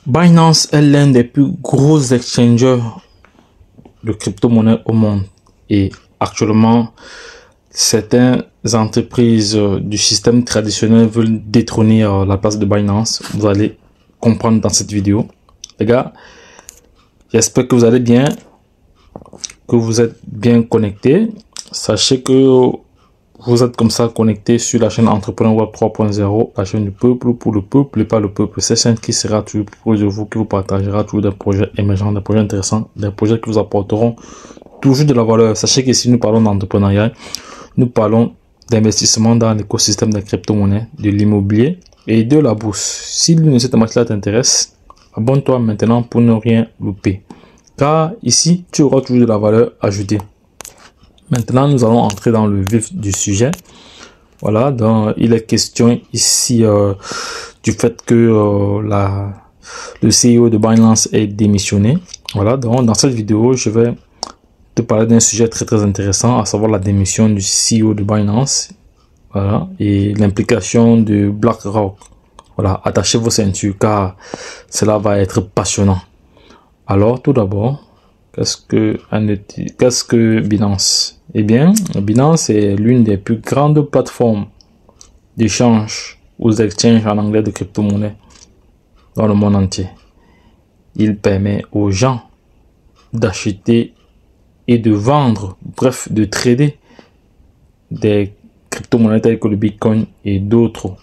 Binance est l'un des plus gros exchangers de crypto-monnaies au monde et actuellement certaines entreprises du système traditionnel veulent détrôner la place de Binance. Vous allez comprendre dans cette vidéo. Les gars, j'espère que vous allez bien, que vous êtes bien connectés. Sachez que vous êtes comme ça connecté sur la chaîne Entrepreneur Web 3.0, la chaîne du peuple, pour le peuple et pas le peuple. Cette chaîne qui sera toujours pour vous, qui vous partagera toujours des projets émergents, des projets intéressants, des projets qui vous apporteront toujours de la valeur. Sachez que si nous parlons d'entrepreneuriat, nous parlons d'investissement dans l'écosystème des crypto-monnaies, de l'immobilier et de la bourse. Si l'une de ces thématiques-là t'intéresse, abonne-toi maintenant pour ne rien louper. Car ici, tu auras toujours de la valeur ajoutée. Maintenant, nous allons entrer dans le vif du sujet. Voilà, donc il est question ici du fait que le CEO de Binance est démissionné. Voilà, donc dans cette vidéo, je vais te parler d'un sujet très intéressant, à savoir la démission du CEO de Binance. Voilà, et l'implication de BlackRock. Voilà, attachez vos ceintures car cela va être passionnant. Alors, tout d'abord, qu'est-ce que Binance? Eh bien, Binance est l'une des plus grandes plateformes d'échange aux exchanges en anglais de crypto-monnaies dans le monde entier. Il permet aux gens d'acheter et de vendre, bref, de trader des crypto-monnaies telles que le Bitcoin et d'autres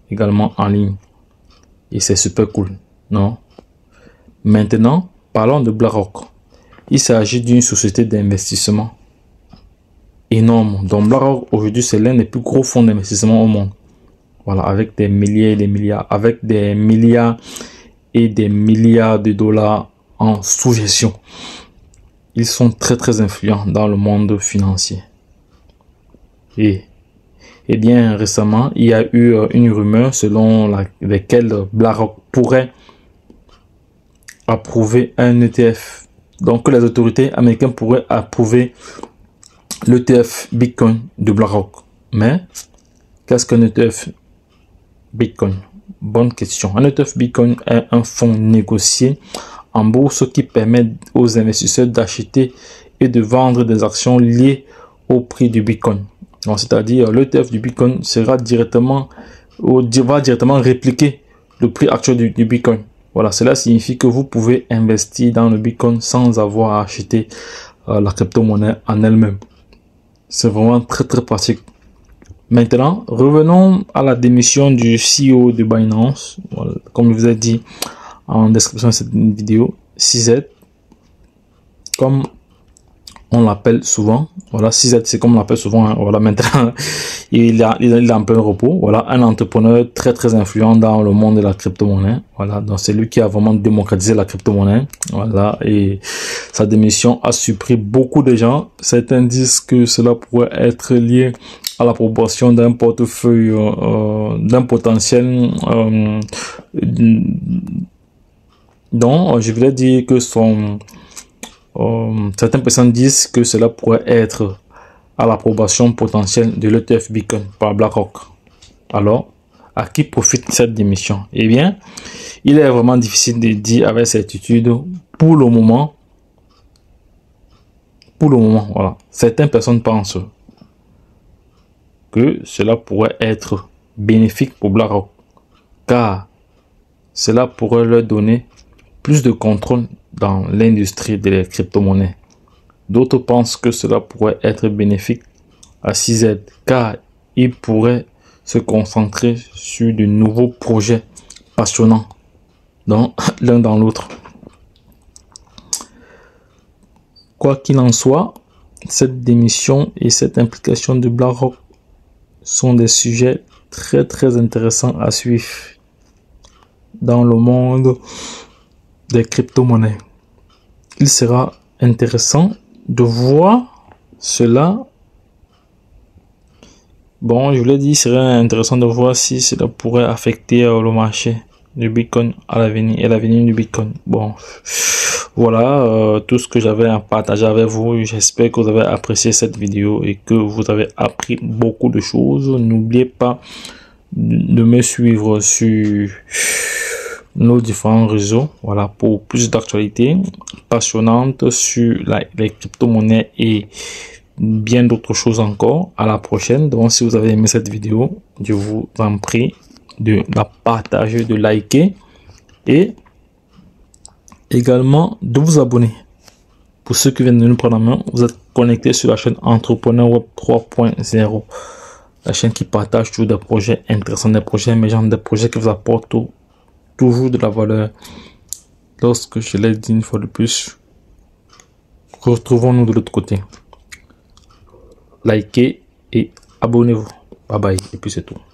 également en ligne. Et c'est super cool, non? Maintenant, parlons de BlackRock. Il s'agit d'une société d'investissement énorme. Donc BlackRock aujourd'hui c'est l'un des plus gros fonds d'investissement au monde. Voilà, avec des milliers et des milliards, avec des milliards et des milliards de dollars en sous-gestion. Ils sont très influents dans le monde financier. Et bien récemment, il y a eu une rumeur selon laquelle BlackRock pourrait approuver un ETF. Donc les autorités américaines pourraient approuver l'ETF Bitcoin de BlackRock. Mais qu'est-ce qu'un ETF Bitcoin? Bonne question. Un ETF Bitcoin est un fonds négocié en bourse qui permet aux investisseurs d'acheter et de vendre des actions liées au prix du Bitcoin. C'est-à-dire l'ETF du Bitcoin va directement répliquer le prix actuel du Bitcoin. Voilà, cela signifie que vous pouvez investir dans le Bitcoin sans avoir à acheter la crypto-monnaie en elle-même. C'est vraiment très pratique. Maintenant, revenons à la démission du CEO de Binance. Voilà, comme je vous ai dit en description de cette vidéo, CZ, comme on l'appelle souvent. Voilà, CZ, c'est comme on l'appelle souvent. Hein. Voilà, maintenant, il est en plein repos. Voilà, un entrepreneur très influent dans le monde de la crypto-monnaie. Voilà, donc c'est lui qui a vraiment démocratisé la crypto-monnaie. Voilà, et sa démission a surpris beaucoup de gens. Certains disent que cela pourrait être lié à la proportion d'un portefeuille, d'un potentiel. Donc, je voulais dire que certaines personnes disent que cela pourrait être à l'approbation potentielle de l'ETF Bitcoin par BlackRock. Alors, à qui profite cette démission? Eh bien, il est vraiment difficile de dire avec certitude pour le moment. Voilà. Certaines personnes pensent que cela pourrait être bénéfique pour BlackRock, car cela pourrait leur donner plus de contrôle dans l'industrie des crypto-monnaies. D'autres pensent que cela pourrait être bénéfique à CZ, car il pourrait se concentrer sur de nouveaux projets passionnants l'un dans l'autre. Quoi qu'il en soit, cette démission et cette implication de BlackRock sont des sujets très intéressants à suivre dans le monde des crypto-monnaies. Il sera intéressant de voir cela. Bon, je vous l'ai dit, il serait intéressant de voir si cela pourrait affecter le marché du Bitcoin à l'avenir et l'avenir du Bitcoin. Bon, voilà tout ce que j'avais à partager avec vous. J'espère que vous avez apprécié cette vidéo et que vous avez appris beaucoup de choses. N'oubliez pas de me suivre sur nos différents réseaux. Voilà, pour plus d'actualités passionnantes sur les crypto-monnaies et bien d'autres choses encore. À la prochaine. Donc, si vous avez aimé cette vidéo, je vous en prie de la partager, de liker et également de vous abonner. Pour ceux qui viennent de nous prendre en main, vous êtes connectés sur la chaîne Entrepreneur Web 3.0, la chaîne qui partage toujours des projets intéressants, des projets émergents, des projets qui vous apportent toujours de la valeur. Lorsque je l'ai dit une fois de plus, retrouvons-nous de l'autre côté. Likez et abonnez-vous. Bye bye. Et puis c'est tout.